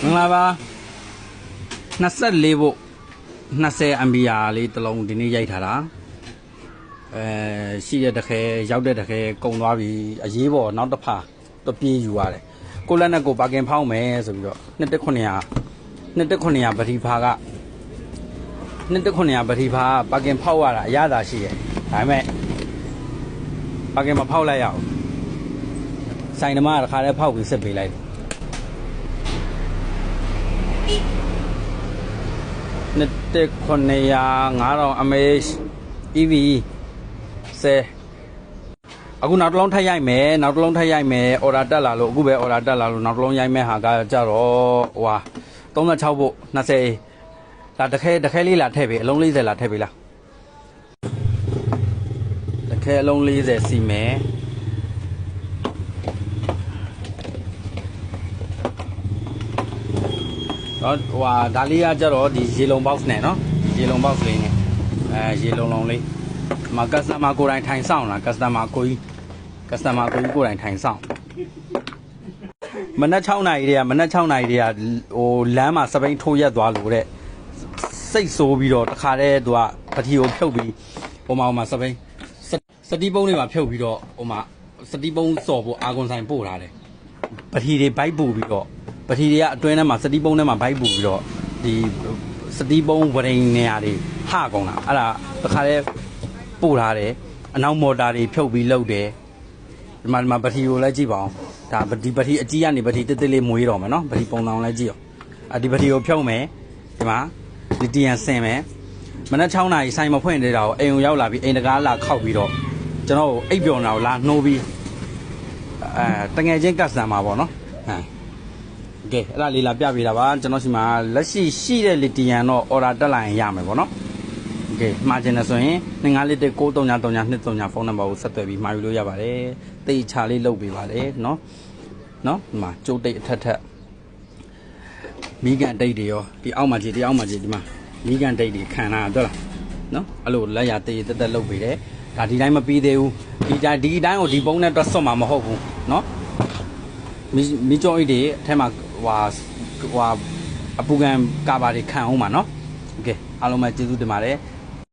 မင်္ဂလာပါ24volt 20 ampere လေးတစ်လုံးဒီနေ့ရိုက်ထားတာရှိတဲ့တခဲရောက်တဲ့တခဲကုံသွားပြီအရေးပေါ်နောက်တစ်ဖာတော့ပြေးယူရတယ်ကိုလက်နဲ့ကိုပါကင်ဖောင်းမယ်ဆိုပြီးတော့2900ပတိဖာက2900ပတိဖာပါကင်ဖောက်ရတာအရသာရှိရဲ့ဒါပေမဲ့ပါကင်မဖောက်လိုက်ရအောင်ဆိုင်သမားကတခါတည်းဖောက်ပြီးစစ်ပေးလိုက်2900 mAh EV 10အခုနောက်တစ်လုံးထပ်ရိုက်မယ်အော်ဒါတက်လာလို့အခုပဲအော်ဒါတက်လာလို့နောက်တစ်လုံးရိုက်မယ်ဟာကကြတော့ဟိုဟာ36volt 20ဒါတခဲလေးလာထည့်ပြီအလုံး40လာထည့်ပြီလားတခဲအလုံး40စီမယ်တော့ဟိုဟာဒါလေးကကြတော့ဒီရေလုံး box နဲ့နော်ရေလုံး box လေးနဲ့ရေလုံးလေးမှာ customer ကိုယ်တိုင်ထိုင်ဆောင်လား customer ကိုကြီးကိုယ်တိုင်ထိုင်ဆောင်မနက်6 နာရီတည်းကဟိုလမ်းမှာစပိန်ထိုးရက်သွားလို့တဲ့စိတ်ဆိုးပြီးတော့တခါတည်းသူကပတိကိုဖြုတ်ပြီးဟိုမှာစပိန်စတီးပုံးတွေမှာဖြုတ်ပြီးတော့ဟိုမှာစတီးပုံးစော်ဖို့အာကွန်ဆိုင်ပို့ထားတယ်ပတိတွေဘိုက်ပူပြီးတော့ပတိတွေကအတွင်းထဲမှာစတီးပုံးထဲမှာဘိုက်ပူပြီးတော့ဒီစတီးပုံးဝရိန်နေရာတွေဟကုန်တာအဲ့ဒါတခါတည်းပို့ထားတယ်အနောက်မော်တာတွေဖြုတ်ပြီးလှုပ်တယ်ဒီမှာပတိကိုလည်းကြည့်ပါအောင်ဒါဒီပတိအကြီးကနေပတိတစ်လေးမွေးတော့မယ်နော်ပတိပုံတောင်လည်းကြည့်အောင်ဒီပတိကိုဖြုတ်မယ်ဒီမှာလီတီယမ်ဆင်မယ်မနက်6 နာရီဆိုင်မဖွင့်သေးတာကိုအိမ်ကိုရောက်လာပြီးအိမ်တကားလာခောက်ပြီးတော့ကျွန်တော်အိပ်ပျော်နေတာကိုလာနှိုးပြီးတငယ်ချင်းကတ်စတန်မှာပေါ့နော်ကဲအဲ့ဒါလေးလာပြပေးတာပါကျွန်တော်ရှိမှာလက်ရှိတဲ့လီတီယမ်တော့အော်ဒါတက်လာရင်ရမယ်ပေါ့နော်ကဲမှာကျင်တယ်ဆိုရင်25လစ်93323ဖုန်းနံပါတ်ကိုဆက်သွယ်ပြီးမှာယူလို့ရပါတယ်တိတ်ချလေးလုပ်ပေးပါလေနော်ဒီမှာကျိုးတိတ်အထက်မီးကန်တိတ်တွေရောဒီအောက်မှာကြည့်ဒီမှာမီးကန်တိတ်တွေခံလာတော့လားနော်အဲ့လိုလက်ရတေးတက်လုပ်ပေးတယ်ဒါဒီတိုင်းမပြီးသေးဘူးဒီတိုင်းကိုဒီပုံးနဲ့တွတ်ဆွတ်မှာမဟုတ်ဘူးနော်မီးကြောအိတ်တွေအထက်မှာဟွာအပူကန်ကာဘာတွေခံအောင်ပါနော်โอเคအားလုံးပဲကျေးဇူးတင်ပါတယ်